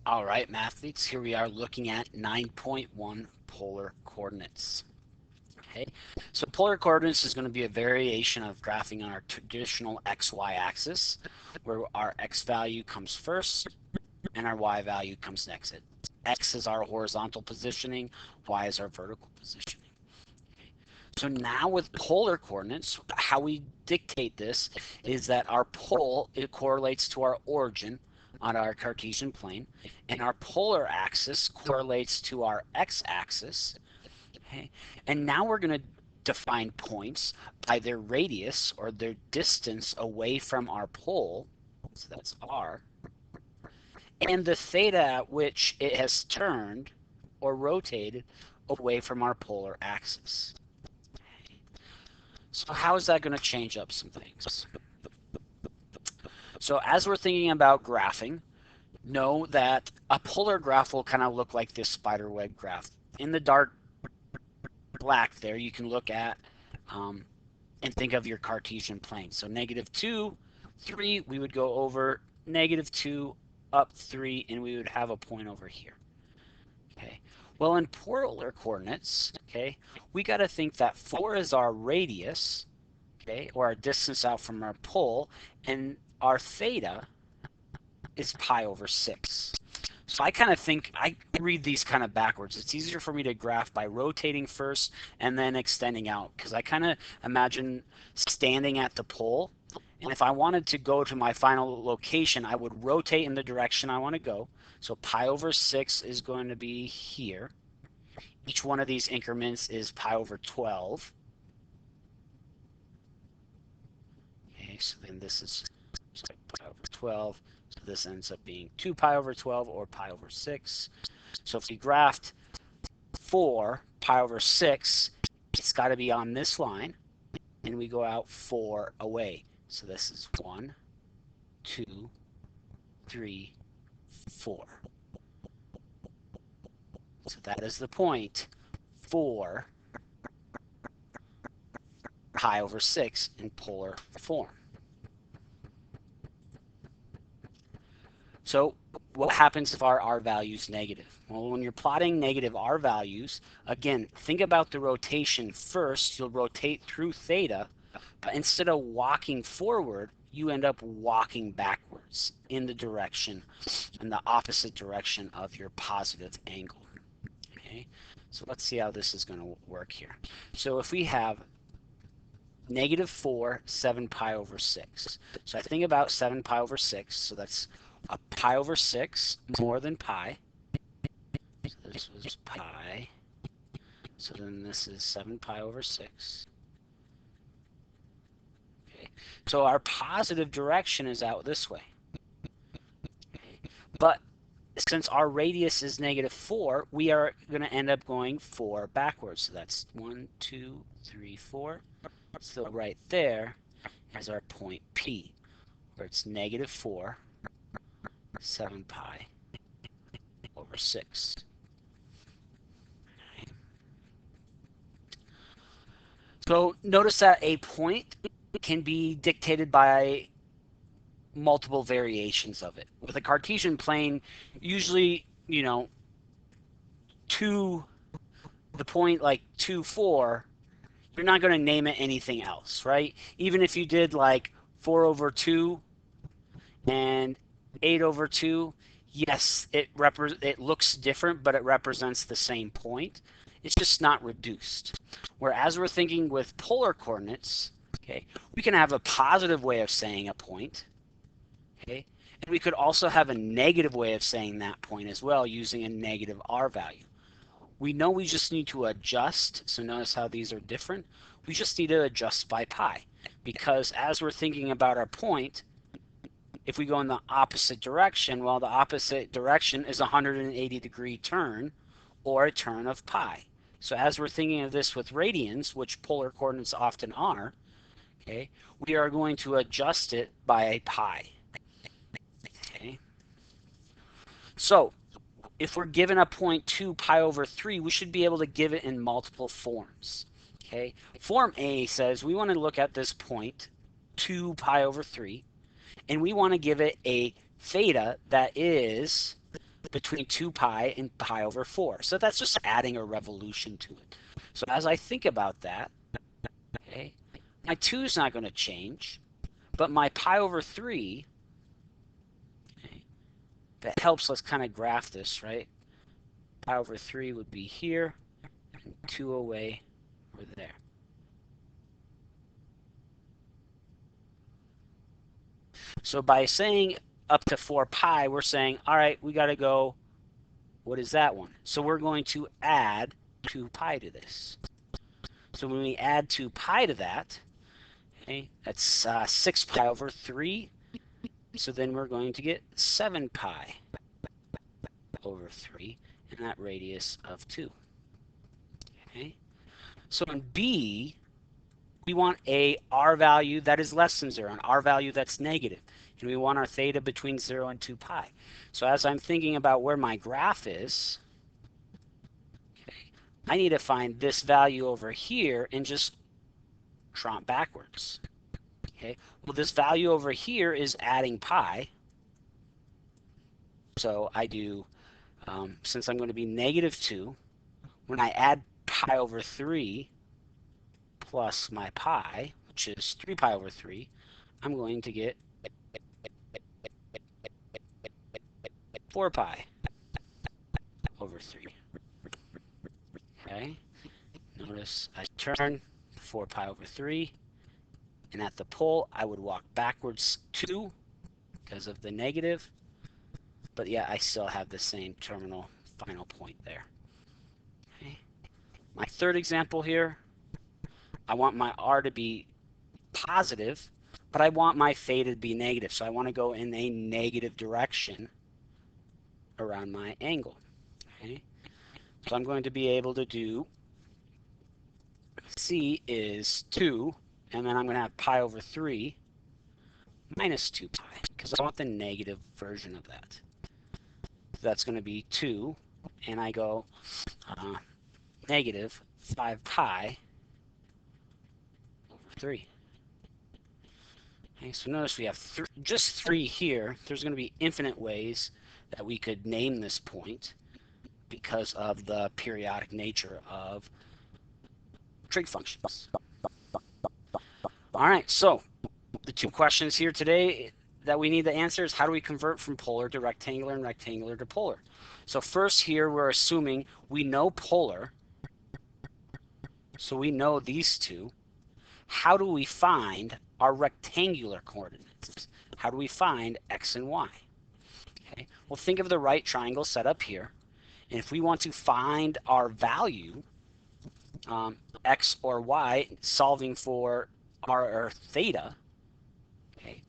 All right, mathletes, here we are looking at 9.1 polar coordinates. Okay, so polar coordinates is going to be a variation of graphing on our traditional XY axis, where our X value comes first and our Y value comes next. X is our horizontal positioning, Y is our vertical positioning. So now with polar coordinates, how we dictate this is that our pole, it correlates to our origin on our Cartesian plane, and our polar axis correlates to our x-axis. Okay? And now we're going to define points by their radius or their distance away from our pole, so that's r, and the theta at which it has turned or rotated away from our polar axis. So how is that going to change up some things? So as we're thinking about graphing, know that a polar graph will kind of look like this spider web graph. In the dark black there, you can look at and think of your Cartesian plane. So -2, 3, we would go over -2, up 3, and we would have a point over here. Okay. Well, in polar coordinates, okay, we got to think that 4 is our radius, okay, or our distance out from our pole, and our theta is pi over 6. So I kind of think, I read these kind of backwards. It's easier for me to graph by rotating first and then extending out, because I kind of imagine standing at the pole, and if I wanted to go to my final location, I would rotate in the direction I want to go. So pi over 6 is going to be here. Each one of these increments is pi over 12. Okay, so then this is pi over 12. So this ends up being 2 pi over 12 or pi over 6. So if we graphed 4 pi over 6, it's got to be on this line, and we go out 4 away. So this is 1, 2, 3, 4. So that is the point 4 pi over 6 in polar form. So what happens if our r value is negative? Well, when you're plotting negative r values, again, think about the rotation first. You'll rotate through theta, but instead of walking forward, you end up walking backwards in the opposite direction of your positive angle. Okay, so let's see how this is going to work here. So if we have -4, 7 pi over 6. So I think about 7 pi over 6, so that's a pi over 6 more than pi. So this was pi. So then this is 7 pi over 6. Okay. So our positive direction is out this way. Okay. But since our radius is -4, we are going to end up going 4 backwards. So that's 1, 2, 3, 4. So right there is our point P, where it's -4, 7 pi over 6. So notice that a point can be dictated by multiple variations of it. With a Cartesian plane, usually, the point like 2, 4, you're not going to name it anything else, right? Even if you did like 4 over 2 and 8 over 2, yes, it looks different, but it represents the same point. It's just not reduced. Whereas we're thinking with polar coordinates, okay, we can have a positive way of saying a point, okay, and we could also have a negative way of saying that point as well using a negative r value. We know we just need to adjust, so notice how these are different. We just need to adjust by pi, because as we're thinking about our point, if we go in the opposite direction, well, the opposite direction is a 180-degree turn, or a turn of pi. So as we're thinking of this with radians, which polar coordinates often are, okay, we are going to adjust it by a pi. Okay. So if we're given a point 2 pi over 3, we should be able to give it in multiple forms. Okay. Form A says we want to look at this point 2 pi over 3, and we want to give it a theta that is between 2 pi and pi over 4. So that's just adding a revolution to it. So as I think about that, okay, my 2 is not going to change, but my pi over 3, okay, that helps us kind of graph this, right? Pi over 3 would be here, and 2 away over there. So by saying up to 4 pi, we're saying, all right, we got to go, what is that one? So we're going to add 2 pi to this. So when we add 2 pi to that, okay, that's 6 pi over 3. So then we're going to get 7 pi over 3, and that radius of 2. Okay. So in B, we want a R value that is less than 0, an R value that's negative. And we want our theta between 0 and 2 pi. So as I'm thinking about where my graph is, okay, I need to find this value over here and just tromp backwards. Okay. Well, this value over here is adding pi. So I do, since I'm going to be negative 2, when I add pi over 3 plus my pi, which is 3 pi over 3, I'm going to get 4 pi over 3. Okay, notice I turn 4 pi over 3, and at the pole I would walk backwards 2 because of the negative, but yeah, I still have the same terminal final point there. Okay. My third example here, I want my R to be positive, but I want my theta to be negative, so I want to go in a negative direction around my angle. Okay. So I'm going to be able to do C is 2, and then I'm going to have pi over 3 minus 2 pi, because I want the negative version of that. So that's going to be 2, and I go negative 5 pi over 3. Okay, so notice we have just 3 here. There's going to be infinite ways that we could name this point because of the periodic nature of trig functions. All right, so the 2 questions here today that we need to answer is how do we convert from polar to rectangular and rectangular to polar? So first here we're assuming we know polar, so we know these 2. How do we find our rectangular coordinates? How do we find x and y? Okay, well, think of the right triangle set up here, and if we want to find our value, x or y, solving for our theta, okay,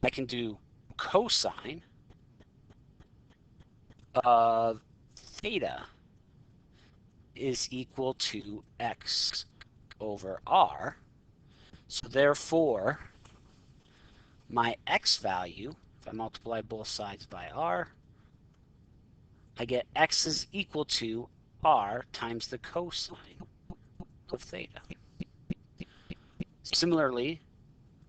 I can do cosine of theta is equal to x over r. So therefore, my x value, if I multiply both sides by r, I get x is equal to r times the cosine of theta. Similarly,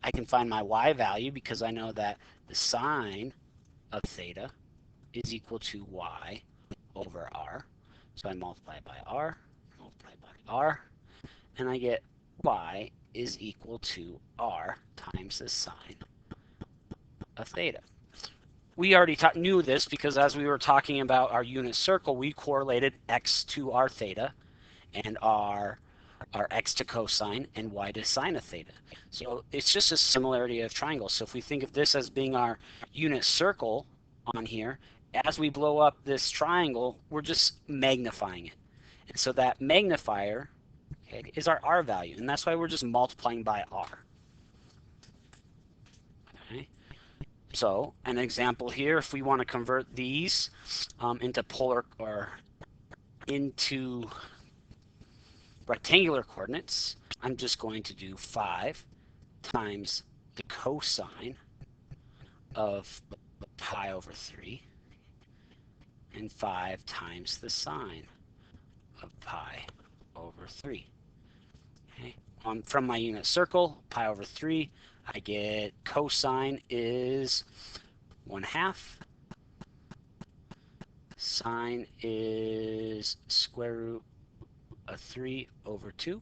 I can find my y value because I know that the sine of theta is equal to y over r. So I multiply by r, and I get y is equal to r times the sine of theta. We already knew this because as we were talking about our unit circle, we correlated x to our theta and our x to cosine and y to sine of theta. So it's just a similarity of triangles. So if we think of this as being our unit circle on here, as we blow up this triangle, we're just magnifying it. And so that magnifier, okay, is our r value, and that's why we're just multiplying by r. Okay. So an example here, if we want to convert these into polar or into rectangular coordinates, I'm just going to do 5 times the cosine of pi over 3 and 5 times the sine of pi over 3. Okay. From my unit circle, pi over 3, I get cosine is 1/2 Sine is square root of 3 over 2.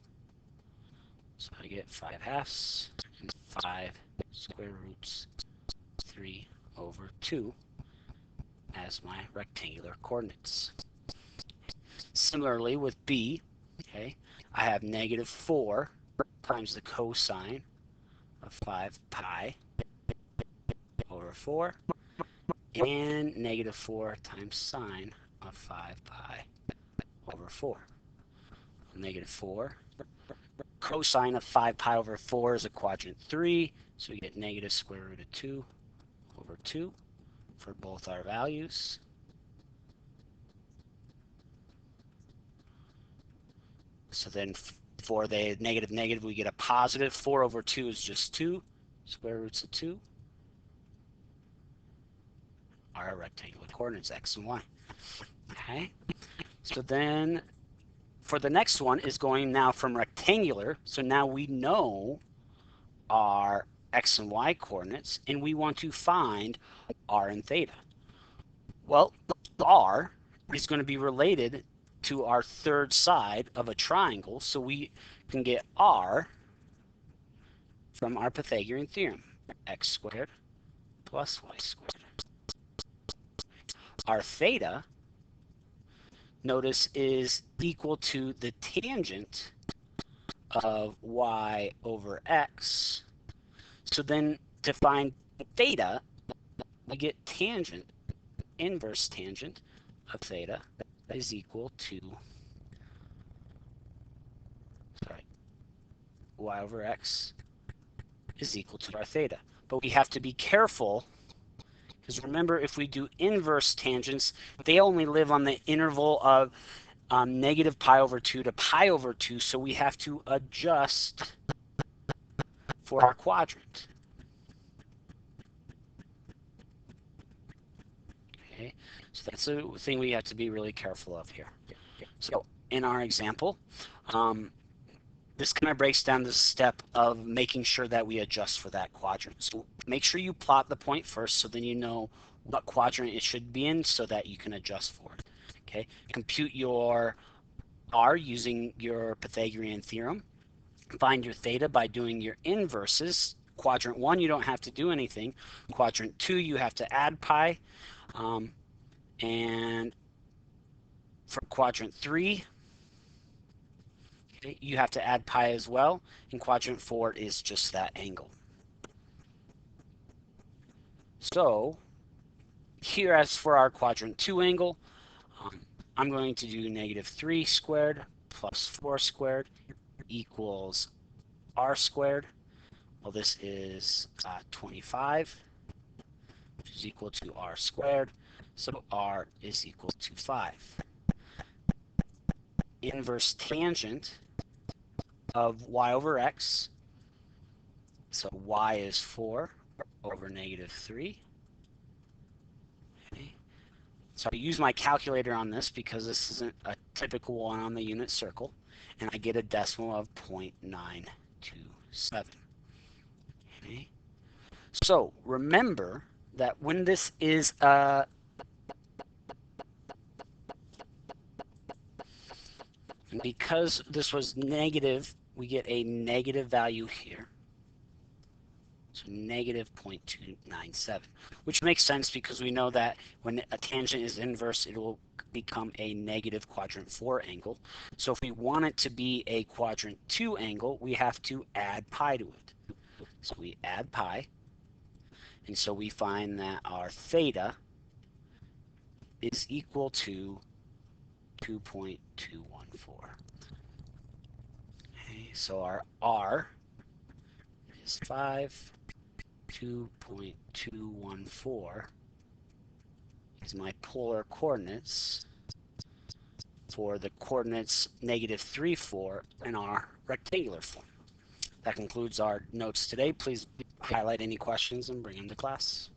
So I get 5/2 and 5 square roots 3 over 2 as my rectangular coordinates. Similarly with B, okay, I have -4 times the cosine of 5 pi over 4 and -4 times sine of 5 pi over 4. -4. Cosine of 5 pi over 4 is a quadrant 3, so we get negative square root of 2 over 2 for both our values. So then for the negative negative, we get a positive. 4 over 2 is just 2. Square roots of 2 are our rectangular coordinates, x and y. Okay. So then for the next one is going now from rectangular. So now we know our x and y coordinates, and we want to find r and theta. Well, r is going to be related to our third side of a triangle, so we can get r from our Pythagorean theorem, x squared plus y squared. Our theta, notice, is equal to the tangent of y over x. So then to find theta, we get tangent, inverse tangent of theta is equal to, y over x is equal to our theta. But we have to be careful, because remember, if we do inverse tangents, they only live on the interval of negative pi over 2 to pi over 2, so we have to adjust for our quadrant. Okay, so that's a thing we have to be really careful of here. So in our example, this kind of breaks down the step of making sure that we adjust for that quadrant. So make sure you plot the point first, so then you know what quadrant it should be in so that you can adjust for it. Okay, compute your r using your Pythagorean theorem. Find your theta by doing your inverses. Quadrant 1, you don't have to do anything. Quadrant 2, you have to add pi. And for quadrant 3, okay, you have to add pi as well. And quadrant 4 is just that angle. So here, as for our quadrant 2 angle, I'm going to do -3 squared plus 4 squared equals r squared. Well, this is 25, which is equal to r squared. So r is equal to 5. Inverse tangent of y over x. So y is 4 over -3. Okay. So I use my calculator on this because this isn't a typical one on the unit circle, and I get a decimal of 0.927. Okay. So remember that when this is because this was negative, we get a negative value here. So -0.297, which makes sense because we know that when a tangent is inverse, it will become a negative quadrant 4 angle. So if we want it to be a quadrant 2 angle, we have to add pi to it. So we add pi, and so we find that our theta is equal to 2.214. Okay, so our r is 5. 2.214 is my polar coordinates for the coordinates -3, 4 in our rectangular form. That concludes our notes today. Please highlight any questions and bring them to class.